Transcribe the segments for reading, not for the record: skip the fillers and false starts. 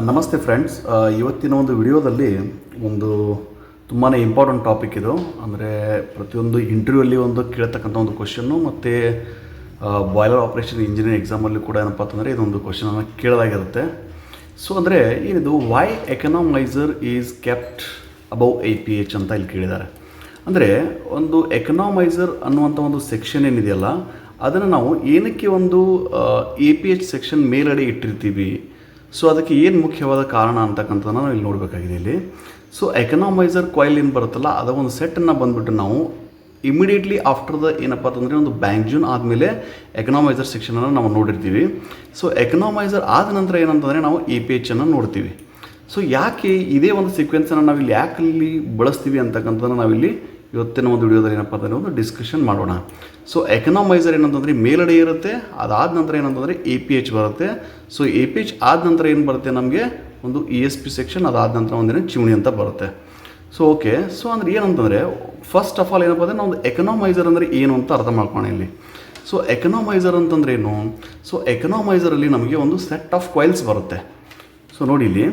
ನಮಸ್ತೆ ಫ್ರೆಂಡ್ಸ್. ಇವತ್ತಿನ ಒಂದು ವಿಡಿಯೋದಲ್ಲಿ ಒಂದು ತುಂಬಾ ಇಂಪಾರ್ಟೆಂಟ್ ಟಾಪಿಕ್ ಇದು. ಅಂದರೆ ಪ್ರತಿಯೊಂದು ಇಂಟರ್ವ್ಯೂಲ್ಲಿ ಒಂದು ಕೇಳ್ತಕ್ಕಂಥ ಒಂದು ಕ್ವಶನ್ನು, ಮತ್ತು ಬಾಯ್ಲರ್ ಆಪ್ರೇಷನ್ ಇಂಜಿನಿಯರಿಂಗ್ ಎಕ್ಸಾಮಲ್ಲಿ ಕೂಡ ಏನಪ್ಪ ಅಂತಂದರೆ ಇದೊಂದು ಕ್ವಶನನ್ನು ಕೇಳಲಾಗಿರುತ್ತೆ. ಸೊ ಅಂದರೆ ಏನಿದು why economiser is kept above APH ಅಂತ ಇಲ್ಲಿ ಕೇಳಿದ್ದಾರೆ. ಅಂದರೆ ಒಂದು ಎಕನಾಮೈಸರ್ ಅನ್ನುವಂಥ ಒಂದು ಸೆಕ್ಷನ್ ಏನಿದೆಯಲ್ಲ, ಅದನ್ನು ನಾವು ಏನಕ್ಕೆ ಒಂದು APH ಸೆಕ್ಷನ್ ಮೇಲ್ಗಡೆ ಇಟ್ಟಿರ್ತೀವಿ, ಸೊ ಅದಕ್ಕೆ ಏನು ಮುಖ್ಯವಾದ ಕಾರಣ ಅಂತಕ್ಕಂಥದ್ದನ್ನು ನಾವು ಇಲ್ಲಿ ನೋಡಬೇಕಾಗಿದೆ ಇಲ್ಲಿ. ಸೊ ಎಕನಾಮೈಸರ್ ಕಾಯಿಲ್ ಏನು ಬರುತ್ತಲ್ಲ, ಅದರ ಒಂದು ಸೆಟ್ಟನ್ನು ಬಂದುಬಿಟ್ಟು ನಾವು ಇಮಿಡಿಯೇಟ್ಲಿ ಆಫ್ಟರ್ ದ ಏನಪ್ಪ ಅಂತಂದರೆ ಒಂದು ಬ್ಯಾಂಕ್ಜೂನ್ ಆದಮೇಲೆ ಎಕನಾಮೈಸರ್ ಸೆಕ್ಷನನ್ನು ನಾವು ನೋಡಿರ್ತೀವಿ. ಸೊ ಎಕನಾಮೈಸರ್ ಆದ ನಂತರ ಏನಂತಂದರೆ ನಾವು APH ಅನ್ನು ನೋಡ್ತೀವಿ. ಸೊ ಯಾಕೆ ಇದೇ ಒಂದು ಸೀಕ್ವೆನ್ಸನ್ನು ನಾವಿಲ್ಲಿ ಯಾಕೆ ಇಲ್ಲಿ ಬಳಸ್ತೀವಿ ಅಂತಕ್ಕಂಥದ್ದನ್ನು ನಾವಿಲ್ಲಿ ಇವತ್ತಿನ ಒಂದು ವಿಡಿಯೋದಲ್ಲಿ ಏನಪ್ಪ ಅಂತಂದರೆ ಒಂದು ಡಿಸ್ಕಷನ್ ಮಾಡೋಣ. ಸೊ ಎಕನಾಮೈಸರ್ ಏನಂತಂದರೆ ಮೇಲ್ಗಡೆ ಇರುತ್ತೆ, ಅದಾದ ನಂತರ ಏನಂತಂದರೆ APH ಬರುತ್ತೆ. ಸೊ APH ಆದ ನಂತರ ಏನು ಬರುತ್ತೆ, ನಮಗೆ ಒಂದು ESP ಸೆಕ್ಷನ್, ಅದಾದ ನಂತರ ಒಂದಿನ ಚಿಮಣಿ ಅಂತ ಬರುತ್ತೆ. ಸೊ ಓಕೆ, ಸೊ ಅಂದರೆ ಏನಂತಂದರೆ ಫಸ್ಟ್ ಆಫ್ ಆಲ್ ಏನಪ್ಪ ಅಂದರೆ ನಾವು ಎಕನಾಮೈಸರ್ ಅಂದರೆ ಏನು ಅಂತ ಅರ್ಥ ಮಾಡ್ಕೊಳ್ಳೋಣ ಇಲ್ಲಿ. ಸೊ ಎಕನಾಮೈಸರ್ ಅಂತಂದರೆ ಏನು? ಸೊ ಎಕನಾಮೈಸರಲ್ಲಿ ನಮಗೆ ಒಂದು ಸೆಟ್ ಆಫ್ ಕಾಯಿಲ್ಸ್ ಬರುತ್ತೆ. ಸೊ ನೋಡಿ ಇಲ್ಲಿ,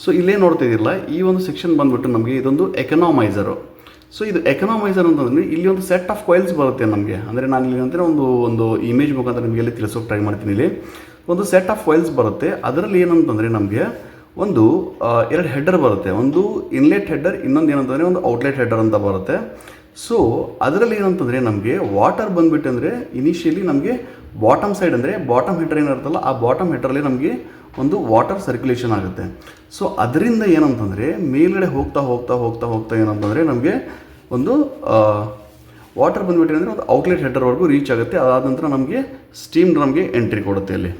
ಸೊ ಇಲ್ಲೇ ನೋಡ್ತಾ ಇದ್ದಿರಲ್ಲ, ಈ ಒಂದು ಸೆಕ್ಷನ್ ಬಂದುಬಿಟ್ಟು ನಮಗೆ ಇದೊಂದು ಎಕನಾಮೈಸರು. ಸೊ ಇದು ಎಕನಾಮೈಸರ್ ಅಂತಂದರೆ ಇಲ್ಲಿ ಒಂದು ಸೆಟ್ ಆಫ್ ಕಾಯಿಲ್ಸ್ ಬರುತ್ತೆ ನಮಗೆ. ಅಂದರೆ ನಾನು ಇಲ್ಲಿ ಅಂದರೆ ಒಂದು ಇಮೇಜ್ ಮುಖಾಂತರ ನಿಮಗೆ ಇಲ್ಲಿ ತಿಳಿಸೋಕೆ ಟ್ರೈ ಮಾಡ್ತೀನಿ. ಇಲ್ಲಿ ಒಂದು ಸೆಟ್ ಆಫ್ ಕಾಯಿಲ್ಸ್ ಬರುತ್ತೆ. ಅದರಲ್ಲಿ ಏನಂತಂದರೆ ನಮಗೆ ಒಂದು ಎರಡು ಹೆಡ್ಡರ್ ಬರುತ್ತೆ. ಒಂದು ಇನ್ಲೆಟ್ ಹೆಡ್ಡರ್, ಇನ್ನೊಂದು ಏನಂತಂದರೆ ಒಂದು ಔಟ್ಲೆಟ್ ಹೆಡ್ಡರ್ ಅಂತ ಬರುತ್ತೆ. ಸೊ ಅದರಲ್ಲಿ ಏನಂತಂದರೆ ನಮಗೆ ವಾಟರ್ ಬಂದುಬಿಟ್ಟು ಅಂದರೆ ಇನಿಷಿಯಲಿ ನಮಗೆ ಬಾಟಮ್ ಸೈಡ್ ಅಂದರೆ ಬಾಟಮ್ ಹೆಡ್ಡರ್ ಏನಿರುತ್ತಲ್ಲ, ಆ ಬಾಟಮ್ ಹೆಡ್ಡರಲ್ಲಿ ನಮಗೆ ಒಂದು ವಾಟರ್ ಸರ್ಕ್ಯುಲೇಷನ್ ಆಗುತ್ತೆ. ಸೊ ಅದರಿಂದ ಏನಂತಂದರೆ ಮೇಲ್ಗಡೆ ಹೋಗ್ತಾ ಹೋಗ್ತಾ ಹೋಗ್ತಾ ಹೋಗ್ತಾ ಏನಂತಂದರೆ ನಮಗೆ ಒಂದು ವಾಟರ್ ಬಂದುಬಿಟ್ಟು ಅಂದರೆ ಒಂದು ಔಟ್ಲೆಟ್ ಹೆಡ್ಡರ್ವರೆಗೂ ರೀಚ್ ಆಗುತ್ತೆ. ಅದಾದ ನಂತರ ನಮಗೆ ಸ್ಟೀಮ್ ಡ್ರಮ್ಗೆ ಎಂಟ್ರಿ ಕೊಡುತ್ತೆ ಅಲ್ಲಿ.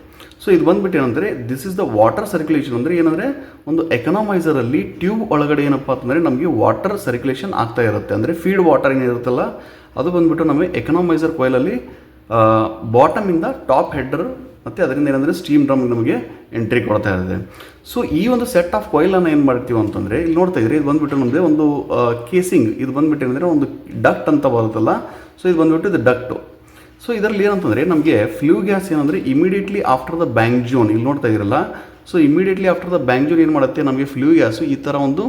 ಸೊ ಇದು ಬಂದುಬಿಟ್ಟು ಏನಂದರೆ this is the water circulation. ಅಂದರೆ ಏನಂದರೆ ಒಂದು ಎಕನಾಮೈಸರಲ್ಲಿ ಟ್ಯೂಬ್ ಒಳಗಡೆ ಏನಪ್ಪ ಅಂತಂದರೆ ನಮಗೆ ವಾಟರ್ ಸರ್ಕ್ಯುಲೇಷನ್ ಆಗ್ತಾ ಇರುತ್ತೆ. ಅಂದರೆ ಫೀಡ್ ವಾಟರ್ ಏನಿರುತ್ತಲ್ಲ, ಅದು ಬಂದುಬಿಟ್ಟು ನಮಗೆ ಎಕನಾಮೈಸರ್ ಕಾಯಿಲಲ್ಲಿ ಬಾಟಮಿಂದ ಟಾಪ್ ಹೆಡ್ಡರ್ ಮತ್ತು ಅದರಿಂದ ಏನಂದರೆ ಸ್ಟೀಮ್ ಡ್ರಮ್ ನಮಗೆ ಎಂಟ್ರಿ ಕೊಡ್ತಾ ಇರುತ್ತೆ. ಸೊ ಈ ಒಂದು ಸೆಟ್ ಆಫ್ ಕಾಯಿಲನ್ನು ಏನು ಮಾಡ್ತೀವಿ ಅಂತಂದರೆ ಇಲ್ಲಿ ನೋಡ್ತಾ ಇದ್ರಿ, ಇದು ಬಂದುಬಿಟ್ಟು ನಮಗೆ ಒಂದು ಕೇಸಿಂಗ್, ಇದು ಬಂದುಬಿಟ್ಟು ಏನಂದರೆ ಒಂದು ಡಕ್ಟ್ ಅಂತ ಬರುತ್ತಲ್ಲ. ಸೊ ಇದು ಬಂದುಬಿಟ್ಟು ಇದು ಡಕ್ಟು. ಸೊ ಇದರಲ್ಲಿ ಏನಂತಂದರೆ ನಮಗೆ ಫ್ಲೂ ಗ್ಯಾಸ್ ಏನಂದರೆ immediately after the bank zone, ಇಲ್ಲಿ ನೋಡ್ತಾ ಇದ್ರಲ್ಲ, so immediately after the bank zone ಏನು ಮಾಡುತ್ತೆ, ನಮಗೆ ಫ್ಲೂ ಗ್ಯಾಸು ಈ ಥರ ಒಂದು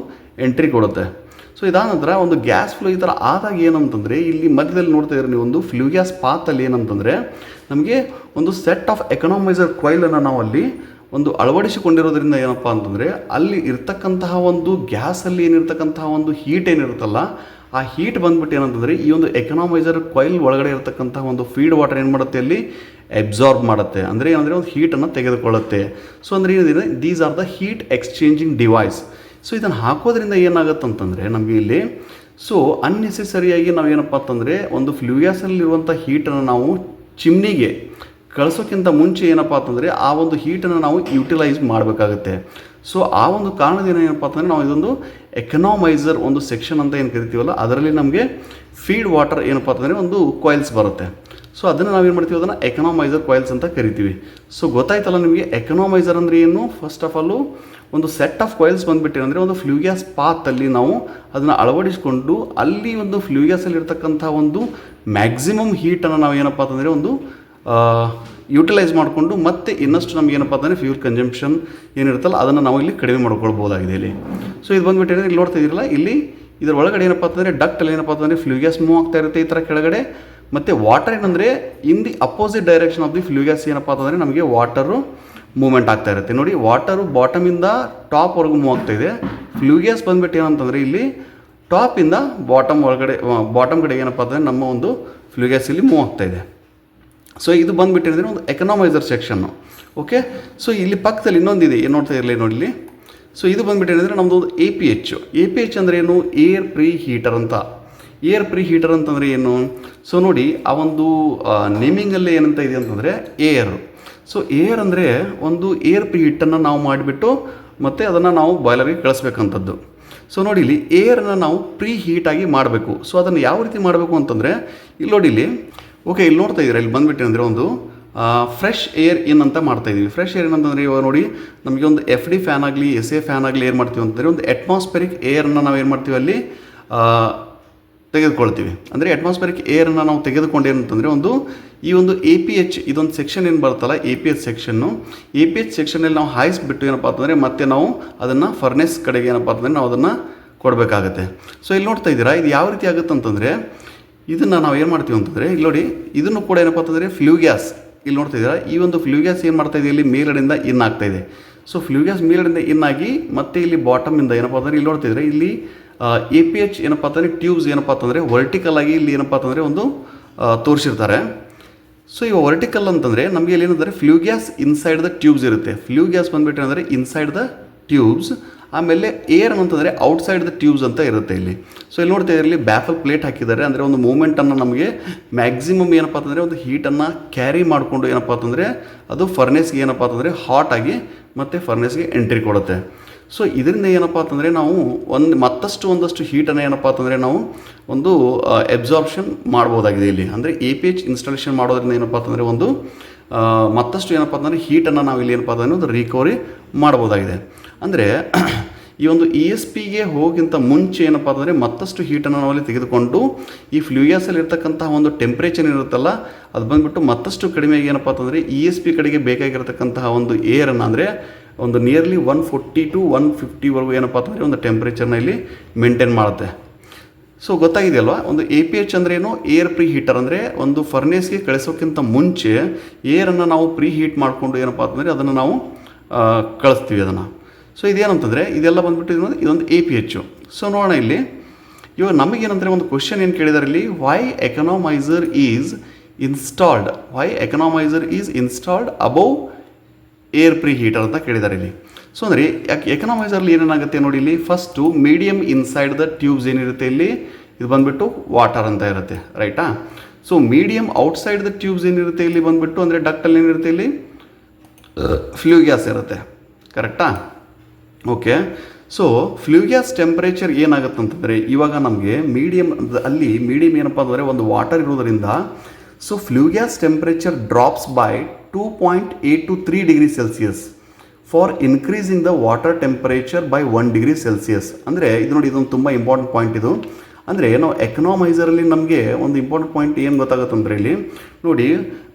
ಎಂಟ್ರಿ ಕೊಡುತ್ತೆ. ಸೊ ಇದಾದ ನಂತರ ಒಂದು ಗ್ಯಾಸ್ ಫ್ಲೋ ಈ ಥರ ಆದಾಗ ಏನಂತಂದರೆ ಇಲ್ಲಿ ಮಧ್ಯದಲ್ಲಿ ನೋಡ್ತಾ ಇದ್ರೆ ನೀವು ಒಂದು ಫ್ಲೂ ಗ್ಯಾಸ್ ಪಾತಲ್ಲಿ ಏನಂತಂದರೆ ನಮಗೆ ಒಂದು ಸೆಟ್ ಆಫ್ ಎಕನಾಮೈಸರ್ ಕಾಯಿಲನ್ನು ನಾವು ಅಲ್ಲಿ ಒಂದು ಅಳವಡಿಸಿಕೊಂಡಿರೋದ್ರಿಂದ ಏನಪ್ಪ ಅಂತಂದರೆ ಅಲ್ಲಿ ಇರ್ತಕ್ಕಂತಹ ಒಂದು ಗ್ಯಾಸಲ್ಲಿ ಏನಿರ್ತಕ್ಕಂತಹ ಒಂದು ಹೀಟ್ ಏನಿರುತ್ತಲ್ಲ, ಆ ಹೀಟ್ ಬಂದುಬಿಟ್ಟು ಏನಂತಂದರೆ ಈ ಒಂದು ಎಕನಾಮೈಸರ್ ಕಾಯಿಲ್ ಒಳಗಡೆ ಇರತಕ್ಕಂತಹ ಒಂದು ಫೀಡ್ ವಾಟರ್ ಏನು ಮಾಡುತ್ತೆ ಅಲ್ಲಿ ಅಬ್ಸಾರ್ಬ್ ಮಾಡುತ್ತೆ. ಅಂದರೆ ಏನಂದರೆ ಒಂದು ಹೀಟನ್ನು ತೆಗೆದುಕೊಳ್ಳುತ್ತೆ. ಸೊ ಅಂದರೆ ಏನಿದೆ, these are the heat exchanging device. So ಇದನ್ನು ಹಾಕೋದ್ರಿಂದ ಏನಾಗುತ್ತೆ ಅಂತಂದರೆ ನಮಗೆ ಇಲ್ಲಿ ಸೊ ಅನ್ನೆಸೆಸರಿಯಾಗಿ ನಾವೇನಪ್ಪ ಅಂತಂದರೆ ಒಂದು ಫ್ಲೂ ಗ್ಯಾಸಲ್ಲಿರುವಂಥ ಹೀಟನ್ನು ನಾವು ಚಿಮ್ನಿಗೆ ಕಳಿಸೋಕ್ಕಿಂತ ಮುಂಚೆ ಏನಪ್ಪ ಅಂತಂದರೆ ಆ ಒಂದು ಹೀಟನ್ನು ನಾವು ಯುಟಿಲೈಸ್ ಮಾಡಬೇಕಾಗುತ್ತೆ. ಸೊ ಆ ಒಂದು ಕಾರಣದಿಂದ ಏನಪ್ಪ ಅಂತಂದರೆ ನಾವು ಇದೊಂದು ಎಕನಾಮೈಸರ್ ಒಂದು ಸೆಕ್ಷನ್ ಅಂತ ಏನು ಕರಿತೀವಲ್ಲ, ಅದರಲ್ಲಿ ನಮಗೆ ಫೀಡ್ ವಾಟರ್ ಏನಪ್ಪ ಅಂತಂದರೆ ಒಂದು ಕಾಯಿಲ್ಸ್ ಬರುತ್ತೆ. ಸೊ ಅದನ್ನು ನಾವೇನು ಮಾಡ್ತೀವಿ, ಅದನ್ನು ಎಕನಾಮೈಸರ್ ಕಾಯಿಲ್ಸ್ ಅಂತ ಕರಿತೀವಿ. ಸೊ ಗೊತ್ತಾಯ್ತಲ್ಲ ನಿಮಗೆ ಎಕನಾಮೈಸರ್ ಅಂದರೆ ಏನು? ಫಸ್ಟ್ ಆಫ್ ಆಲು ಒಂದು ಸೆಟ್ ಆಫ್ ಕಾಯಿಲ್ಸ್ ಬಂದುಬಿಟ್ಟು ಅಂದರೆ ಒಂದು ಫ್ಲೂ ಗ್ಯಾಸ್ ಪಾತಲ್ಲಿ ನಾವು ಅದನ್ನು ಅಳವಡಿಸಿಕೊಂಡು ಅಲ್ಲಿ ಒಂದು ಫ್ಲೂ ಗ್ಯಾಸಲ್ಲಿ ಇರ್ತಕ್ಕಂಥ ಒಂದು ಮ್ಯಾಕ್ಸಿಮಮ್ ಹೀಟನ್ನು ನಾವು ಏನಪ್ಪ ಅಂತಂದರೆ ಒಂದು ಯುಟಿಲೈಸ್ ಮಾಡಿಕೊಂಡು ಮತ್ತೆ ಇನ್ನಷ್ಟು ನಮ್ಗೆ ಏನಪ್ಪ ಅಂತಂದರೆ ಫ್ಯೂಲ್ ಕನ್ಸಂಪ್ಷನ್ ಏನಿರುತ್ತಲ್ಲ ಅದನ್ನು ನಾವು ಇಲ್ಲಿ ಕಡಿಮೆ ಮಾಡ್ಕೊಳ್ಬೋದಾಗಿದೆ ಇಲ್ಲಿ. ಸೊ ಇದು ಬಂದುಬಿಟ್ಟು ಇಲ್ಲಿ ನೋಡ್ತಾ ಇದ್ದೀರಲ್ಲ, ಇಲ್ಲಿ ಇದರ ಒಳಗಡೆ ಏನಪ್ಪ ಅಂತಂದರೆ ಡಕ್ಟಲ್ಲಿ ಏನಪ್ಪ ಅಂತಂದರೆ ಫ್ಲೂ ಗ್ಯಾಸ್ ಮೂವ್ ಆಗ್ತಾ ಇರುತ್ತೆ ಈ ಥರ ಕೆಳಗಡೆ. ಮತ್ತು ವಾಟರ್ ಏನಂದರೆ in the opposite direction of the flue gas ಏನಪ್ಪ ಅಂತಂದರೆ ನಮಗೆ ವಾಟರು ಮೂವ್ಮೆಂಟ್ ಆಗ್ತಾ ಇರುತ್ತೆ. ನೋಡಿ, ವಾಟರು ಬಾಟಮಿಂದ ಟಾಪ್ವರೆಗೂ ಮೂವ್ ಆಗ್ತಾ ಇದೆ. ಫ್ಲೂ ಗ್ಯಾಸ್ ಬಂದುಬಿಟ್ಟು ಏನಂತಂದರೆ ಇಲ್ಲಿ ಟಾಪಿಂದ ಬಾಟಮ್ ಒಳಗಡೆ ಬಾಟಮ್ ಕಡೆ ಏನಪ್ಪ ಅಂತಂದರೆ ನಮ್ಮ ಒಂದು ಫ್ಲೂ ಗ್ಯಾಸ್ ಇಲ್ಲಿ ಮೂವ್ ಆಗ್ತಾ ಇದೆ. ಸೊ ಇದು ಬಂದುಬಿಟ್ಟಿದ್ರೆ ಒಂದು ಎಕನಾಮೈಸರ್ ಸೆಕ್ಷನ್ನು. ಓಕೆ, ಸೊ ಇಲ್ಲಿ ಪಕ್ಕದಲ್ಲಿ ಇನ್ನೊಂದಿದೆ, ಏನು ನೋಡ್ತಾ ಇರಲಿ ನೋಡಿ ಇಲ್ಲಿ. ಸೊ ಇದು ಬಂದುಬಿಟ್ಟಿದ್ರೆ ನಮ್ಮದು ಒಂದು APH ಅಂದರೆ ಏನು? ಏರ್ ಪ್ರೀ ಹೀಟರ್ ಅಂತ. ಏರ್ ಪ್ರೀ ಹೀಟರ್ ಅಂತಂದರೆ ಏನು? ಸೊ ನೋಡಿ, ಆ ಒಂದು ನೇಮಿಂಗಲ್ಲೇ ಏನಂತ ಇದೆ ಅಂತಂದರೆ ಏರ್. ಸೊ ಏರ್ ಅಂದರೆ ಒಂದು ಏರ್ ಪ್ರೀ ಹೀಟನ್ನು ನಾವು ಮಾಡಿಬಿಟ್ಟು ಮತ್ತು ಅದನ್ನು ನಾವು ಬಾಯ್ಲರ್ಗೆ ಕಳಿಸ್ಬೇಕಂಥದ್ದು. ಸೊ ನೋಡಿ, ಇಲ್ಲಿ ಏರನ್ನು ನಾವು ಪ್ರೀ ಹೀಟಾಗಿ ಮಾಡಬೇಕು. ಸೊ ಅದನ್ನು ಯಾವ ರೀತಿ ಮಾಡಬೇಕು ಅಂತಂದರೆ ಇಲ್ಲಿ ನೋಡಿ ಇಲ್ಲಿ, ಓಕೆ, ಇಲ್ಲಿ ನೋಡ್ತಾ ಇದ್ದೀರಾ, ಇಲ್ಲಿ ಬಂದುಬಿಟ್ಟು ಅಂದರೆ ಒಂದು ಫ್ರೆಶ್ ಏರ್ ಇನ್ ಅಂತ ಮಾಡ್ತಾಯಿದ್ದೀವಿ. ಫ್ರೆಶ್ ಏರ್ ಏನಂತಂದರೆ ಇವಾಗ ನೋಡಿ, ನಮಗೆ ಒಂದು FD ಫ್ಯಾನ್ ಆಗಲಿ SA ಫ್ಯಾನ್ ಆಗಲಿ ಏನು ಮಾಡ್ತೀವಿ ಅಂತಂದರೆ ಒಂದು ಅಟ್ಮಾಸ್ಫಿಯರಿಕ್ ಏರನ್ನು ನಾವು ಏನು ಮಾಡ್ತೀವಿ ಅಲ್ಲಿ ತೆಗೆದುಕೊಳ್ತೀವಿ. ಅಂದರೆ ಅಟ್ಮಾಸ್ಫಿಯರಿಕ್ ಏರನ್ನು ನಾವು ತೆಗೆದುಕೊಂಡು ಏನಂತಂದರೆ ಈ ಒಂದು APH ಇದೊಂದು ಸೆಕ್ಷನ್ ಏನು ಬರುತ್ತಲ್ಲ APH ಸೆಕ್ಷನ್ನು, APH ಸೆಕ್ಷನಲ್ಲಿ ನಾವು ಹಾಯಿಸ್ಬಿಟ್ಟು ಏನಪ್ಪ ಅಂತಂದರೆ ಮತ್ತೆ ನಾವು ಅದನ್ನು ಫರ್ನೆಸ್ ಕಡೆಗೆ ಏನಪ್ಪ ಅಂತಂದರೆ ನಾವು ಅದನ್ನು ಕೊಡಬೇಕಾಗತ್ತೆ. ಸೊ ಇಲ್ಲಿ ನೋಡ್ತಾ ಇದ್ದೀರಾ, ಇದು ಯಾವ ರೀತಿ ಆಗುತ್ತೆ ಅಂತಂದರೆ ಇದನ್ನು ನಾವು ಏನು ಮಾಡ್ತೀವಿ ಅಂತಂದರೆ ಇಲ್ಲಿ ನೋಡಿ, ಇದನ್ನು ಕೂಡ ಏನಪ್ಪ ಅಂತಂದರೆ ಫ್ಲೂ ಗ್ಯಾಸ್, ಇಲ್ಲಿ ನೋಡ್ತಾ ಇದ್ದೀರಾ, ಈ ಒಂದು ಫ್ಲೂ ಗ್ಯಾಸ್ ಏನು ಮಾಡ್ತಾ ಇದೆ, ಇಲ್ಲಿ ಮೇಲ್ಗಡೆಯಿಂದ ಇನ್ ಆಗ್ತಾ ಇದೆ. ಸೊ ಫ್ಲೂ ಗ್ಯಾಸ್ ಮೇಲ್ಗಡೆಯಿಂದ ಇನ್ ಆಗಿ ಮತ್ತೆ ಇಲ್ಲಿ ಬಾಟಮಿಂದ ಏನಪ್ಪ ಅಂತಂದರೆ ಇಲ್ಲಿ ನೋಡ್ತಿದ್ರೆ ಇಲ್ಲಿ APH ಏನಪ್ಪ ಅಂತಂದರೆ ಟ್ಯೂಬ್ಸ್ ಏನಪ್ಪ ಅಂತಂದರೆ ವರ್ಟಿಕಲ್ ಆಗಿ ಇಲ್ಲಿ ಏನಪ್ಪ ಅಂತಂದರೆ ತೋರಿಸಿರ್ತಾರೆ. ಸೊ ಇವಾಗ ವರ್ಟಿಕಲ್ ಅಂತಂದರೆ ನಮಗೆ ಇಲ್ಲಿ ಏನಂದರೆ flue gas inside the tubes ಇರುತ್ತೆ. ಫ್ಲೂ ಗ್ಯಾಸ್ ಬಂದುಬಿಟ್ಟು ಅಂದರೆ ಇನ್ಸೈಡ್ ದ ಟ್ಯೂಬ್ಸ್, ಆಮೇಲೆ ಏರ್ ಅಂತಂದರೆ ಔಟ್ಸೈಡ್ ದ ಟ್ಯೂಬ್ಸ್ ಅಂತ ಇರುತ್ತೆ ಇಲ್ಲಿ. ಸೊ ಇಲ್ಲಿ ನೋಡ್ತಾ ಇರಲಿ ಬ್ಯಾಫಲ್ ಪ್ಲೇಟ್ ಹಾಕಿದ್ದಾರೆ, ಅಂದರೆ ಒಂದು ಮೂಮೆಂಟನ್ನು ನಮಗೆ ಮ್ಯಾಕ್ಸಿಮಮ್ ಏನಪ್ಪ ಅಂತಂದರೆ ಒಂದು ಹೀಟನ್ನು ಕ್ಯಾರಿ ಮಾಡಿಕೊಂಡು ಏನಪ್ಪ ಅಂತಂದರೆ ಅದು ಫರ್ನೆಸ್ಗೆ ಏನಪ್ಪ ಅಂತಂದರೆ ಹಾಟ್ ಆಗಿ ಮತ್ತು ಫರ್ನೆಸ್ಗೆ ಎಂಟ್ರಿ ಕೊಡುತ್ತೆ. ಸೊ ಇದರಿಂದ ಏನಪ್ಪ ಅಂತಂದರೆ ನಾವು ಒಂದಷ್ಟು ಹೀಟನ್ನು ಏನಪ್ಪ ಅಂತಂದರೆ ನಾವು ಎಬ್ಸಾರ್ಪ್ಷನ್ ಮಾಡ್ಬೋದಾಗಿದೆ ಇಲ್ಲಿ. ಅಂದರೆ APH ಇನ್ಸ್ಟಾಲೇಷನ್ ಮಾಡೋದ್ರಿಂದ ಏನಪ್ಪ ಅಂತಂದರೆ ಮತ್ತಷ್ಟು ಏನಪ್ಪ ಅಂತಂದರೆ ಹೀಟನ್ನು ನಾವು ಇಲ್ಲಿ ಏನಪ್ಪ ಅಂತಂದರೆ ರಿಕವರಿ ಮಾಡ್ಬೋದಾಗಿದೆ. ಅಂದರೆ ಈ ESPಗೆ ಹೋಗಿಂತ ಮುಂಚೆ ಏನಪ್ಪ ಅಂತಂದರೆ ಮತ್ತಷ್ಟು ಹೀಟನ್ನು ನಾವಲ್ಲಿ ತೆಗೆದುಕೊಂಡು ಈ ಫ್ಲೂ ಗ್ಯಾಸಲ್ಲಿ ಇರ್ತಕ್ಕಂತಹ ಟೆಂಪ್ರೇಚರ್ ಇರುತ್ತಲ್ಲ ಅದು ಬಂದುಬಿಟ್ಟು ಮತ್ತಷ್ಟು ಕಡಿಮೆಯಾಗಿ ಏನಪ್ಪ ಅಂತಂದರೆ ESP ಕಡೆಗೆ ಬೇಕಾಗಿರತಕ್ಕಂತಹ ಏರನ್ನು ಅಂದರೆ ನಿಯರ್ಲಿ 140 to 150ವರೆಗೂ ಏನಪ್ಪ ಅಂತಂದರೆ ಟೆಂಪ್ರೇಚರ್ನ ಇಲ್ಲಿ ಮೇಂಟೈನ್ ಮಾಡುತ್ತೆ. ಸೊ ಗೊತ್ತಾಗಿದೆಯಲ್ವಾ, APH ಅಂದ್ರೇನು, ಏರ್ ಪ್ರೀ ಹೀಟರ್. ಅಂದರೆ ಫರ್ನೇಸ್ಗೆ ಕಳಿಸೋಕ್ಕಿಂತ ಮುಂಚೆ ಏರನ್ನು ನಾವು ಪ್ರೀ ಹೀಟ್ ಮಾಡಿಕೊಂಡು ಏನಪ್ಪ ಅಂತಂದರೆ ಅದನ್ನು ನಾವು ಕಳಿಸ್ತೀವಿ ಅದನ್ನು. ಸೊ ಇದೇನಂತಂದರೆ ಇದೆಲ್ಲ ಬಂದುಬಿಟ್ಟು ಇದೊಂದು APH. ಸೊ ನೋಡೋಣ ಇಲ್ಲಿ ಇವಾಗ ನಮಗೇನಂದರೆ ಕ್ವಶನ್ ಏನು ಕೇಳಿದ್ದಾರೆ ಇಲ್ಲಿ, why economiser is installed above air preheater ಅಂತ ಕೇಳಿದ್ದಾರೆ ಇಲ್ಲಿ. ಸೊ ಅಂದರೆ ಎಕನಾಮೈಸರ್ಲಿ ಏನೇನಾಗುತ್ತೆ ನೋಡಿ, ಇಲ್ಲಿ first medium inside the tubes ಏನಿರುತ್ತೆ ಇಲ್ಲಿ ಇದು ಬಂದುಬಿಟ್ಟು ವಾಟರ್ ಅಂತ ಇರುತ್ತೆ, ರೈಟಾ. So medium outside the tubes ಏನಿರುತ್ತೆ ಇಲ್ಲಿ ಬಂದುಬಿಟ್ಟು ಅಂದರೆ ಡಕ್ಟಲ್ಲಿ ಏನಿರುತ್ತೆ ಇಲ್ಲಿ ಫ್ಲೂ ಗ್ಯಾಸ್ ಇರುತ್ತೆ, ಕರೆಕ್ಟಾ. Okay, so flue gas temperature ಏನಾಗುತ್ತೆ ಅಂತಂದರೆ ಇವಾಗ ನಮಗೆ ಮೀಡಿಯಮ್ ಏನಪ್ಪ ಅಂದರೆ ವಾಟರ್ ಇರೋದರಿಂದ so flue gas temperature drops by 2.8 to 3 degrees Celsius for increasing the water temperature by 1 degree Celsius. ಅಂದರೆ ಇದು ನೋಡಿ, ಇದೊಂದು ತುಂಬ ಇಂಪಾರ್ಟೆಂಟ್ ಪಾಯಿಂಟ್ ಇದು. ಅಂದರೆ ನಾವು ಎಕನಾಮೈಸರಲ್ಲಿ ನಮಗೆ ಇಂಪಾರ್ಟೆಂಟ್ ಪಾಯಿಂಟ್ ಏನು ಗೊತ್ತಾಗುತ್ತೆ ಅಂದರೆ ಇಲ್ಲಿ ನೋಡಿ,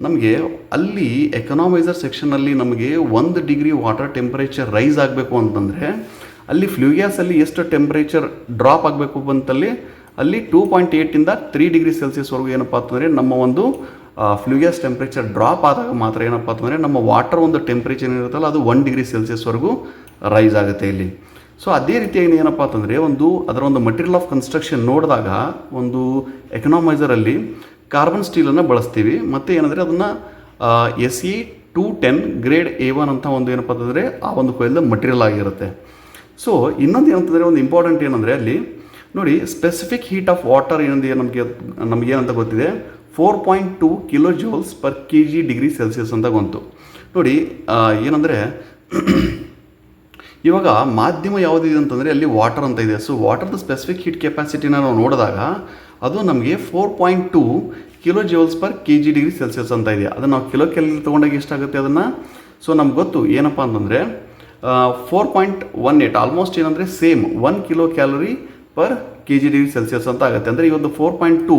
ನಮಗೆ ಅಲ್ಲಿ ಎಕನಾಮೈಸರ್ ಸೆಕ್ಷನಲ್ಲಿ ನಮಗೆ 1 degree ವಾಟರ್ ಟೆಂಪರೇಚರ್ ರೈಸ್ ಆಗಬೇಕು ಅಂತಂದರೆ ಅಲ್ಲಿ ಫ್ಲೂ ಗ್ಯಾಸಲ್ಲಿ ಎಷ್ಟು ಟೆಂಪ್ರೇಚರ್ ಡ್ರಾಪ್ ಆಗಬೇಕು ಬಂತಲ್ಲಿ ಅಲ್ಲಿ 2.8 to 3 degrees Celsius ಏನಪ್ಪ ಅಂತಂದರೆ ನಮ್ಮ ಫ್ಲೂ ಗ್ಯಾಸ್ ಟೆಂಪ್ರೇಚರ್ ಡ್ರಾಪ್ ಆದಾಗ ಮಾತ್ರ ಏನಪ್ಪ ಅಂತಂದರೆ ನಮ್ಮ ವಾಟರ್ ಟೆಂಪ್ರೇಚರ್ ಏನಿರುತ್ತಲ್ಲ ಅದು 1 degree Celsius ರೈಸ್ ಆಗುತ್ತೆ ಇಲ್ಲಿ. ಸೊ ಅದೇ ರೀತಿಯಾಗಿ ಏನಪ್ಪ ಅಂತಂದರೆ ಅದರ ಮಟೀರಿಯಲ್ ಆಫ್ ಕನ್ಸ್ಟ್ರಕ್ಷನ್ ನೋಡಿದಾಗ ಎಕನಾಮೈಸರಲ್ಲಿ ಕಾರ್ಬನ್ ಸ್ಟೀಲನ್ನು ಬಳಸ್ತೀವಿ. ಮತ್ತು ಏನಂದರೆ ಅದನ್ನು SE210 ಗ್ರೇಡ್ A1 ಅಂತ ಏನಪ್ಪ ಅಂತಂದರೆ ಆ ಕೊಯ್ದ ಮಟೀರಿಯಲ್ ಆಗಿರುತ್ತೆ. ಸೊ ಇನ್ನೊಂದು ಏನಂತಂದರೆ ಇಂಪಾರ್ಟೆಂಟ್ ಏನಂದರೆ ಅಲ್ಲಿ ನೋಡಿ, ಸ್ಪೆಸಿಫಿಕ್ ಹೀಟ್ ಆಫ್ ವಾಟರ್ ನಮಗೇನಂತ ಗೊತ್ತಿದೆ, 4.2 kilojoules per kg degree Celsius ಅಂತ ಬಂತು. ನೋಡಿ ಏನಂದರೆ ಇವಾಗ ಮಾಧ್ಯಮ ಯಾವುದಿದೆ ಅಂತಂದರೆ ಅಲ್ಲಿ ವಾಟರ್ ಅಂತ ಇದೆ. ಸೊ ವಾಟರ್ದು ಸ್ಪೆಸಿಫಿಕ್ ಹೀಟ್ ಕೆಪಾಸಿಟಿನ ನಾವು ನೋಡಿದಾಗ ಅದು ನಮಗೆ 4.2 kilojoules per kg degree Celsius ಅಂತ ಇದೆ. ಅದನ್ನು ನಾವು ಕಿಲೋ ಕ್ಯಾಲರಿ ತೊಗೊಂಡಾಗ ಎಷ್ಟಾಗುತ್ತೆ ಅದನ್ನು. ಸೊ ನಮ್ಗೆ ಗೊತ್ತು ಏನಪ್ಪ ಅಂತಂದರೆ 4.18 ಆಲ್ಮೋಸ್ಟ್ ಏನಂದರೆ same 1 kcal per kg degree Celsius ಅಂತ ಆಗುತ್ತೆ. ಅಂದರೆ 4.2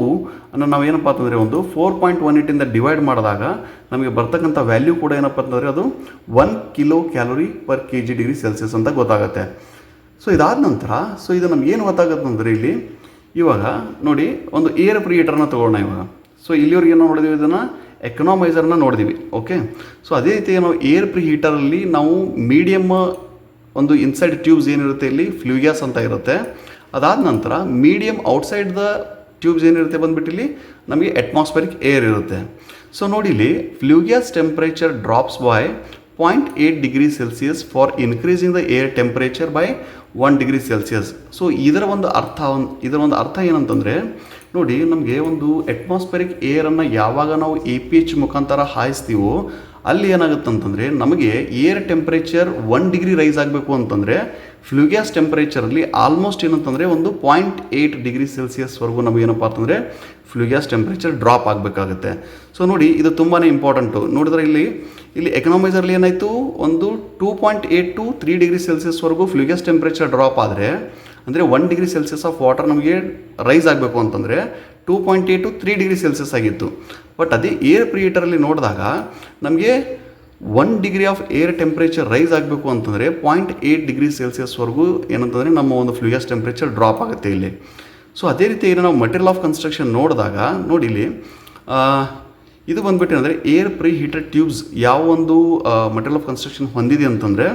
ಅನ್ನು ನಾವು ಏನಪ್ಪ ಅಂತಂದರೆ 4.18 ಡಿವೈಡ್ ಮಾಡಿದಾಗ ನಮಗೆ ಬರ್ತಕ್ಕಂಥ ವ್ಯಾಲ್ಯೂ ಕೂಡ ಏನಪ್ಪ ಅಂತಂದರೆ ಅದು 1 kcal per kg degree Celsius ಅಂತ ಗೊತ್ತಾಗುತ್ತೆ. ಸೊ ಇದಾದ ನಂತರ ಇದು ನಮಗೇನು ಗೊತ್ತಾಗುತ್ತೆ ಅಂದರೆ ಇಲ್ಲಿ ಇವಾಗ ನೋಡಿ ಏರ್ ಪ್ರೀ ಹೀಟರ್ನ ತೊಗೊಳ್ಳೋಣ ಇವಾಗ. ಸೊ ಇಲ್ಲಿವರೆಗೆ ಏನು ನೋಡಿದ್ವಿ, ಇದನ್ನು ಎಕನಾಮೈಸರ್ನ ನೋಡಿದ್ವಿ. ಓಕೆ, ಸೊ ಅದೇ ರೀತಿ ನಾವು ಏರ್ ಪ್ರೀ ಹೀಟರಲ್ಲಿ ನಾವು ಮೀಡಿಯಮ್ ಇನ್ಸೈಡ್ ಟ್ಯೂಬ್ಸ್ ಏನಿರುತ್ತೆ ಇಲ್ಲಿ ಫ್ಲೂ ಗ್ಯಾಸ್ ಅಂತ ಇರುತ್ತೆ. ಅದಾದ ನಂತರ ಮೀಡಿಯಮ್ ಔಟ್ಸೈಡ್ ದ ಟ್ಯೂಬ್ಸ್ ಏನಿರುತ್ತೆ ಬಂದುಬಿಟ್ಟು ಇಲ್ಲಿ ನಮಗೆ ಅಟ್ಮಾಸ್ಫಿಯರಿಕ್ ಏರ್ ಇರುತ್ತೆ. ಸೊ ನೋಡಿ ಇಲ್ಲಿ flue gas temperature drops by 0.8 degree Celsius for increasing the air temperature by 1 degree Celsius. So ಇದರ ಅರ್ಥ ಏನಂತಂದರೆ ನೋಡಿ, ನಮಗೆ ಅಟ್ಮಾಸ್ಫಿಯರಿಕ್ ಏರನ್ನು ಯಾವಾಗ ನಾವು APH ಮುಖಾಂತರ ಹಾಯಿಸ್ತೀವೋ ಅಲ್ಲಿ ಏನಾಗುತ್ತೆ ಅಂತಂದರೆ ನಮಗೆ ಏರ್ ಟೆಂಪ್ರೇಚರ್ 1 degree ರೈಸ್ ಆಗಬೇಕು ಅಂತಂದರೆ ಫ್ಲೂ ಗ್ಯಾಸ್ ಟೆಂಪ್ರೇಚರಲ್ಲಿ ಆಲ್ಮೋಸ್ಟ್ ಏನಂತಂದರೆ 0.8 degree Celsius ನಮಗೇನಪ್ಪ ಅಂತಂದರೆ ಫ್ಲೂ ಗ್ಯಾಸ್ ಟೆಂಪ್ರೇಚರ್ ಡ್ರಾಪ್ ಆಗಬೇಕಾಗುತ್ತೆ. ಸೊ ನೋಡಿ, ಇದು ತುಂಬಾ ಇಂಪಾರ್ಟೆಂಟು. ನೋಡಿದ್ರೆ ಇಲ್ಲಿ ಎಕನಾಮೈಸರ್ಲಿ ಏನಾಯಿತು, 2.8 to 3 degree Celsius flue gas temperature drop ಆದರೆ ಅಂದರೆ 1 ಡಿಗ್ರಿ ಸೆಲ್ಸಿಯಸ್ ಆಫ್ ವಾಟರ್ ನಮಗೆ ರೈಸ್ ಆಗಬೇಕು ಅಂತಂದರೆ 2.8 to 3 ಡಿಗ್ರಿ ಸೆಲ್ಸಿಯಸ್ ಆಗಿತ್ತು. ಬಟ್ ಅದೇ ಏರ್ ಪ್ರಿಹೀಟರಲ್ಲಿ ನೋಡಿದಾಗ ನಮಗೆ 1 degree of air temperature rise ಆಗಬೇಕು ಅಂತಂದರೆ 0.8 ಡಿಗ್ರಿ ಸೆಲ್ಸಿಯಸ್ವರೆಗೂ ಏನಂತಂದರೆ ನಮ್ಮ ಒಂದು ಫ್ಲೂ ಗ್ಯಾಸ್ ಟೆಂಪ್ರೇಚರ್ ಡ್ರಾಪ್ ಆಗುತ್ತೆ ಇಲ್ಲಿ. ಸೊ ಅದೇ ರೀತಿ ಏನು ನಾವು ಮಟೀರಿಯಲ್ ಆಫ್ ಕನ್ಸ್ಟ್ರಕ್ಷನ್ ನೋಡಿದಾಗ ನೋಡಿ ಇಲ್ಲಿ ಇದು ಬಂದ್ಬಿಟ್ಟು ಏನಂದರೆ ಏರ್ ಪ್ರೀ ಹೀಟೆಡ್ ಟ್ಯೂಬ್ಸ್ ಯಾವ ಒಂದು ಮಟೀರಿಯಲ್ ಆಫ್ ಕನ್ಸ್ಟ್ರಕ್ಷನ್ ಹೊಂದಿದೆ ಅಂತಂದರೆ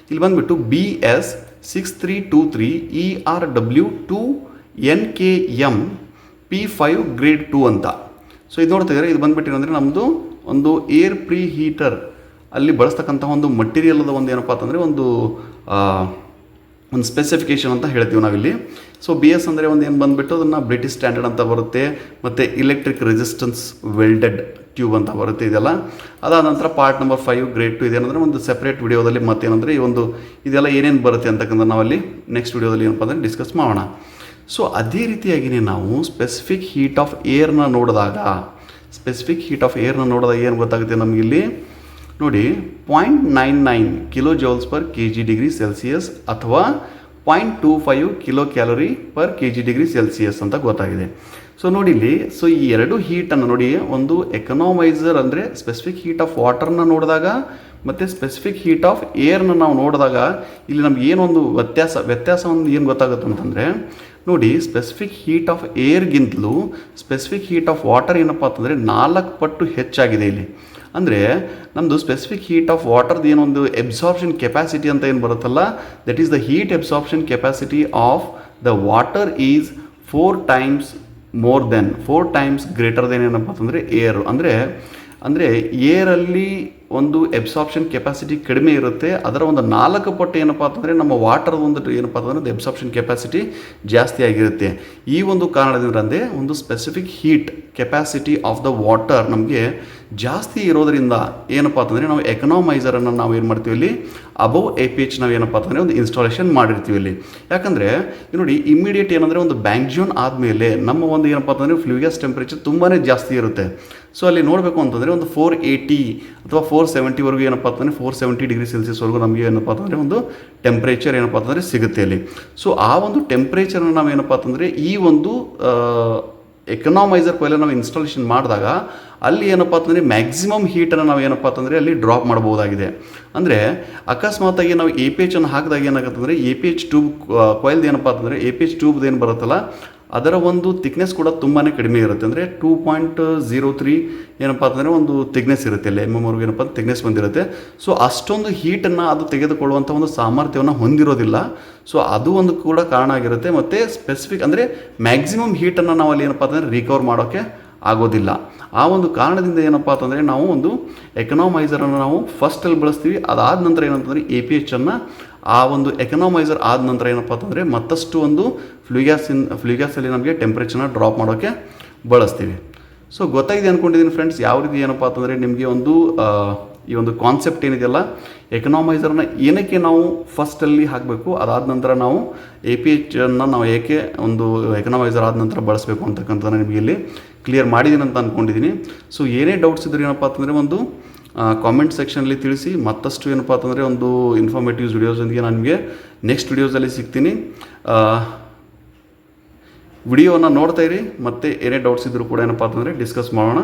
ಇಲ್ಲಿ ಬಂದುಬಿಟ್ಟು BS 6323 ERW2 NKM P5 grade 2 ಅಂತ. ಸೊ ಇದು ನೋಡ್ತಾ ಇದ್ದಾರೆ, ಇದು ಬಂದ್ಬಿಟ್ಟು ಏನಂದರೆ ನಮ್ಮದು ಒಂದು ಏರ್ ಪ್ರೀ ಹೀಟರ್ ಅಲ್ಲಿ ಬಳಸ್ತಕ್ಕಂಥ ಒಂದು ಮಟೀರಿಯಲ್ದ ಒಂದು ಏನಪ್ಪ ಅಂತಂದರೆ ಒಂದು ಸ್ಪೆಸಿಫಿಕೇಷನ್ ಅಂತ ಹೇಳ್ತೀವಿ ನಾವಿಲ್ಲಿ. ಸೊ BS ಅಂದರೆ ಒಂದು ಏನು ಬಂದುಬಿಟ್ಟು ಅದನ್ನು ಬ್ರಿಟಿಷ್ ಸ್ಟ್ಯಾಂಡರ್ಡ್ ಅಂತ ಬರುತ್ತೆ, ಮತ್ತು ಇಲೆಕ್ಟ್ರಿಕ್ ರೆಸಿಸ್ಟೆನ್ಸ್ ವೆಲ್ಡೆಡ್ ಟ್ಯೂಬ್ ಅಂತ ಬರುತ್ತೆ ಇದೆಲ್ಲ. ಅದಾದ ನಂತರ ಪಾರ್ಟ್ ನಂಬರ್ 5 ಗ್ರೇಡ್ 2 ಇದೇನಂದರೆ ಒಂದು ಸೆಪ್ರೇಟ್ ವಿಡಿಯೋದಲ್ಲಿ ಮತ್ತೇನಂದರೆ ಈ ಒಂದು ಇದೆಲ್ಲ ಏನೇನು ಬರುತ್ತೆ ಅಂತಕ್ಕಂಥ ನಾವಲ್ಲಿ ನೆಕ್ಸ್ಟ್ ವಿಡಿಯೋದಲ್ಲಿ ಏನಪ್ಪ ಅಂದರೆ ಡಿಸ್ಕಸ್ ಮಾಡೋಣ. ಸೊ ಅದೇ ರೀತಿಯಾಗಿಯೇ ನಾವು ಸ್ಪೆಸಿಫಿಕ್ ಹೀಟ್ ಆಫ್ ಏರ್ನ ನೋಡಿದಾಗ ಏನು ಗೊತ್ತಾಗುತ್ತೆ ನಮಗಿಲ್ಲಿ ನೋಡಿ 0.99 kilo joules per kg degree Celsius ಅಥವಾ 0.25 kilo calorie per kg degree Celsius ಅಂತ ಗೊತ್ತಾಗಿದೆ. ಸೊ ನೋಡಿ ಇಲ್ಲಿ ಸೊ ಈ ಎರಡು ಹೀಟನ್ನು ನೋಡಿ, ಒಂದು ಎಕನಾಮೈಸರ್ ಅಂದರೆ ಸ್ಪೆಸಿಫಿಕ್ ಹೀಟ್ ಆಫ್ ವಾಟರ್ನ ನೋಡಿದಾಗ ಮತ್ತು ಸ್ಪೆಸಿಫಿಕ್ ಹೀಟ್ ಆಫ್ ಏರ್ನ ನಾವು ನೋಡಿದಾಗ ಇಲ್ಲಿ ನಮ್ಗೆ ಏನೊಂದು ವ್ಯತ್ಯಾಸ ಒಂದು ಏನು ಗೊತ್ತಾಗುತ್ತೆ ಅಂತಂದರೆ ನೋಡಿ, ಸ್ಪೆಸಿಫಿಕ್ ಹೀಟ್ ಆಫ್ ಏರ್ಗಿಂತಲೂ ಸ್ಪೆಸಿಫಿಕ್ ಹೀಟ್ ಆಫ್ ವಾಟರ್ ಏನಪ್ಪ ಅಂತಂದರೆ 4 ಪಟ್ಟು ಹೆಚ್ಚಾಗಿದೆ ಇಲ್ಲಿ. ಅಂದರೆ ನಮ್ಮದು ಸ್ಪೆಸಿಫಿಕ್ ಹೀಟ್ ಆಫ್ ವಾಟರ್ದು ಏನೊಂದು ಎಬ್ಸಾರ್ಪ್ಷನ್ ಕೆಪಾಸಿಟಿ ಅಂತ ಏನು ಬರುತ್ತಲ್ಲ, that is the heat absorption capacity of the water is 4 times greater than ಏನಪ್ಪ ಅಂತಂದರೆ ಏರ್. ಅಂದರೆ ಏರಲ್ಲಿ ಒಂದು ಎಬ್ಸಾರ್ಪ್ಷನ್ ಕೆಪಾಸಿಟಿ ಕಡಿಮೆ ಇರುತ್ತೆ, ಅದರ ಒಂದು 4 ಪಟ್ಟು ಏನಪ್ಪ ಅಂತಂದರೆ ನಮ್ಮ ವಾಟರ್ದು ಒಂದು ಏನಪ್ಪ ಅಂತಂದರೆ ಎಬ್ಸಾರ್ಪ್ಷನ್ ಕೆಪಾಸಿಟಿ ಜಾಸ್ತಿ ಆಗಿರುತ್ತೆ. ಈ ಒಂದು ಕಾರಣದಿಂದ ಒಂದು specific heat capacity of the water ನಮಗೆ ಜಾಸ್ತಿ ಇರೋದರಿಂದ ಏನಪ್ಪ ಅಂತಂದರೆ ನಾವು ಎಕನಾಮೈಸರನ್ನು ನಾವು ಏನು ಮಾಡ್ತೀವಿ ಇಲ್ಲಿ ಅಬೌವ್ APH ನಾವು ಏನಪ್ಪ ಅಂತಂದರೆ ಒಂದು ಇನ್ಸ್ಟಾಲೇಷನ್ ಮಾಡಿರ್ತೀವಿ ಇಲ್ಲಿ. ಯಾಕಂದರೆ ನೋಡಿ ಇಮಿಡಿಯೇಟ್ ಏನಂದರೆ ಒಂದು ಬ್ಯಾಂಕ್ಜೋನ್ ಆದಮೇಲೆ ನಮ್ಮ ಒಂದು ಏನಪ್ಪ ಅಂತಂದರೆ ಫ್ಲೂ ಗ್ಯಾಸ್ ಟೆಂಪ್ರೇಚರ್ ತುಂಬಾ ಜಾಸ್ತಿ ಇರುತ್ತೆ. ಸೊ ಅಲ್ಲಿ ನೋಡಬೇಕು ಅಂತಂದರೆ ಒಂದು 480 ಅಥವಾ 470ವರೆಗೂ ಏನಪ್ಪ ಅಂತಂದರೆ 470 ಡಿಗ್ರಿ ಸೆಲ್ಸಿಯಸ್ವರೆಗೂ ನಮಗೆ ಏನಪ್ಪ ಅಂತಂದರೆ ಒಂದು ಟೆಂಪ್ರೇಚರ್ ಏನಪ್ಪ ಅಂತಂದರೆ ಸಿಗುತ್ತೆ ಅಲ್ಲಿ. ಸೊ ಆ ಒಂದು ಟೆಂಪ್ರೇಚರ್ನ ನಾವು ಏನಪ್ಪ ಅಂತಂದರೆ ಈ ಒಂದು ಎಕನಾಮೈಸರ್ ಕೊಯ್ಲೆ ನಾವು ಇನ್ಸ್ಟಾಲೇಷನ್ ಮಾಡಿದಾಗ ಅಲ್ಲಿ ಏನಪ್ಪ ಅಂತಂದರೆ ಮ್ಯಾಕ್ಸಿಮಮ್ ಹೀಟನ್ನು ನಾವು ಏನಪ್ಪ ಅಂತಂದರೆ ಅಲ್ಲಿ ಡ್ರಾಪ್ ಮಾಡ್ಬೋದಾಗಿದೆ. ಅಂದರೆ ಅಕಸ್ಮಾತಾಗಿ ನಾವು APH ಅನ್ನು ಹಾಕಿದಾಗ ಏನಾಗುತ್ತೆ ಅಂದರೆ APH ಟ್ಯೂಬ್ ಕೊಯ್ಲ್ದು ಏನಪ್ಪ ಅಂತಂದರೆ APH ಟ್ಯೂಬ್ದು ಏನು ಬರುತ್ತಲ್ಲ ಅದರ ಒಂದು ಥಿಕ್ನೆಸ್ ಕೂಡ ತುಂಬಾ ಕಡಿಮೆ ಇರುತ್ತೆ. ಅಂದರೆ 2.03 ಏನಪ್ಪ ಅಂತಂದರೆ ಒಂದು ಥಿಕ್ನೆಸ್ ಇರುತ್ತೆ ಅಲ್ಲಿ MMವರೆಗೂ ಏನಪ್ಪ ಅಂತ ಥಿಕ್ನೆಸ್ ಬಂದಿರುತ್ತೆ. ಸೊ ಅಷ್ಟೊಂದು ಹೀಟನ್ನು ಅದು ತೆಗೆದುಕೊಳ್ಳುವಂಥ ಒಂದು ಸಾಮರ್ಥ್ಯವನ್ನು ಹೊಂದಿರೋದಿಲ್ಲ. ಸೊ ಅದು ಒಂದು ಕೂಡ ಕಾರಣ ಆಗಿರುತ್ತೆ. ಮತ್ತು ಸ್ಪೆಸಿಫಿಕ್ ಅಂದರೆ ಮ್ಯಾಕ್ಸಿಮಮ್ ಹೀಟನ್ನು ನಾವು ಅಲ್ಲಿ ಏನಪ್ಪ ಅಂತಂದರೆ ರಿಕವರ್ ಮಾಡೋಕ್ಕೆ ಆಗೋದಿಲ್ಲ. ಆ ಒಂದು ಕಾರಣದಿಂದ ಏನಪ್ಪ ಅಂತಂದರೆ ನಾವು ಒಂದು ಎಕನಾಮೈಸರನ್ನು ನಾವು ಫಸ್ಟಲ್ಲಿ ಬಳಸ್ತೀವಿ. ಅದಾದ ನಂತರ ಏನಂತಂದರೆ APH ಅನ್ನು ಆ ಒಂದು ಎಕನಾಮೈಸರ್ ಆದ ನಂತರ ಏನಪ್ಪ ಅಂತಂದರೆ ಮತ್ತಷ್ಟು ಒಂದು ಫ್ಲೂ ಗ್ಯಾಸಲ್ಲಿ ನಮಗೆ ಟೆಂಪ್ರೇಚರ್ನ ಡ್ರಾಪ್ ಮಾಡೋಕ್ಕೆ ಬಳಸ್ತೀವಿ. ಸೊ ಗೊತ್ತಾಗಿದೆ ಅಂದ್ಕೊಂಡಿದ್ದೀನಿ ಫ್ರೆಂಡ್ಸ್, ಯಾವ ರೀತಿ ಏನಪ್ಪ ಅಂತಂದರೆ ನಿಮಗೆ ಒಂದು ಈ ಒಂದು ಕಾನ್ಸೆಪ್ಟ್ ಏನಿದೆಯಲ್ಲ ಎಕನಾಮೈಸರ್ನ ಏನಕ್ಕೆ ನಾವು ಫಸ್ಟಲ್ಲಿ ಹಾಕಬೇಕು, ಅದಾದ ನಂತರ ನಾವು APH ಅನ್ನು ನಾವು ಏಕೆ ಒಂದು ಎಕನಾಮೈಸರ್ ಆದ ನಂತರ ಬಳಸಬೇಕು ಅಂತಕ್ಕಂಥ ನಿಮಗೆ ಇಲ್ಲಿ ಕ್ಲಿಯರ್ ಮಾಡಿದ್ದೀನಿ ಅಂತ ಅಂದ್ಕೊಂಡಿದ್ದೀನಿ. ಸೊ ಏನೇ ಡೌಟ್ಸ್ ಇದ್ದರೆ ಏನಪ್ಪ ಅಂತಂದರೆ ಒಂದು ಕಾಮೆಂಟ್ ಸೆಕ್ಷನಲ್ಲಿ ತಿಳಿಸಿ. ಮತ್ತಷ್ಟು ಏನಪ್ಪ ಅಂತಂದರೆ ಒಂದು ಇನ್ಫಾರ್ಮೇಟಿವ್ಸ್ ವಿಡಿಯೋಸೊಂದಿಗೆ ನಾನು ನಿಮಗೆ ನೆಕ್ಸ್ಟ್ ವಿಡಿಯೋಸಲ್ಲಿ ಸಿಗ್ತೀನಿ. ವಿಡಿಯೋವನ್ನು ನೋಡ್ತಾ ಇರಿ, ಮತ್ತು ಏನೇ ಡೌಟ್ಸ್ ಇದ್ದರೂ ಕೂಡ ಏನಪ್ಪ ಅಂತಂದರೆ ಡಿಸ್ಕಸ್ ಮಾಡೋಣ.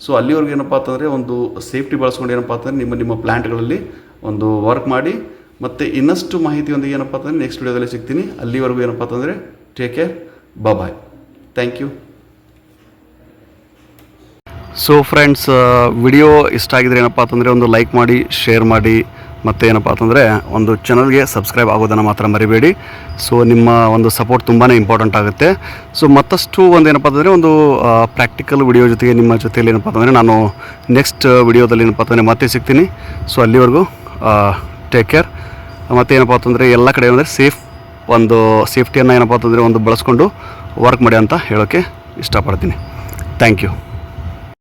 ಸೊ ಅಲ್ಲಿವರೆಗೂ ಏನಪ್ಪ ಅಂತಂದರೆ ಒಂದು ಸೇಫ್ಟಿ ಬಳಸ್ಕೊಂಡು ಏನಪ್ಪ ಅಂತಂದರೆ ನಿಮ್ಮ ಪ್ಲ್ಯಾಂಟ್ಗಳಲ್ಲಿ ಒಂದು ವರ್ಕ್ ಮಾಡಿ. ಮತ್ತು ಇನ್ನಷ್ಟು ಮಾಹಿತಿಯೊಂದಿಗೆ ಏನಪ್ಪ ಅಂತಂದರೆ ನೆಕ್ಸ್ಟ್ ವಿಡಿಯೋದಲ್ಲಿ ಸಿಗ್ತೀನಿ. ಅಲ್ಲಿವರೆಗೂ ಏನಪ್ಪ ಅಂತಂದರೆ take care, bye, thank you. So friends, video ಇಷ್ಟ ಆಗಿದ್ರೆ ಏನಪ್ಪ ಅಂತಂದರೆ ಒಂದು ಲೈಕ್ ಮಾಡಿ, ಶೇರ್ ಮಾಡಿ, ಮತ್ತು ಏನಪ್ಪ ಅಂತಂದರೆ ಒಂದು ಚಾನಲ್ಗೆ ಸಬ್ಸ್ಕ್ರೈಬ್ ಆಗೋದನ್ನು ಮಾತ್ರ ಮರಿಬೇಡಿ. ಸೊ ನಿಮ್ಮ ಒಂದು ಸಪೋರ್ಟ್ ತುಂಬಾ ಇಂಪಾರ್ಟೆಂಟ್ ಆಗುತ್ತೆ. ಸೊ ಮತ್ತಷ್ಟು ಒಂದು ಏನಪ್ಪ ಅಂತಂದರೆ ಒಂದು ಪ್ರಾಕ್ಟಿಕಲ್ ವಿಡಿಯೋ ಜೊತೆಗೆ ನಿಮ್ಮ ಜೊತೆಯಲ್ಲಿ ಏನಪ್ಪ ಅಂತಂದರೆ ನಾನು ನೆಕ್ಸ್ಟ್ ವಿಡಿಯೋದಲ್ಲಿ ಏನಪ್ಪ ಅಂತಂದರೆ ಮತ್ತೆ ಸಿಗ್ತೀನಿ. ಸೊ ಅಲ್ಲಿವರೆಗೂ ಟೇಕ್ ಕೇರ್. ಮತ್ತು ಏನಪ್ಪ ಅಂತಂದರೆ ಎಲ್ಲ ಕಡೆ ಅಂದರೆ ಸೇಫ್ಟಿಯನ್ನು ಏನಪ್ಪ ಅಂತಂದರೆ ಒಂದು ಬಳಸ್ಕೊಂಡು ವರ್ಕ್ ಮಾಡಿ ಅಂತ ಹೇಳೋಕ್ಕೆ ಇಷ್ಟಪಡ್ತೀನಿ. Thank you.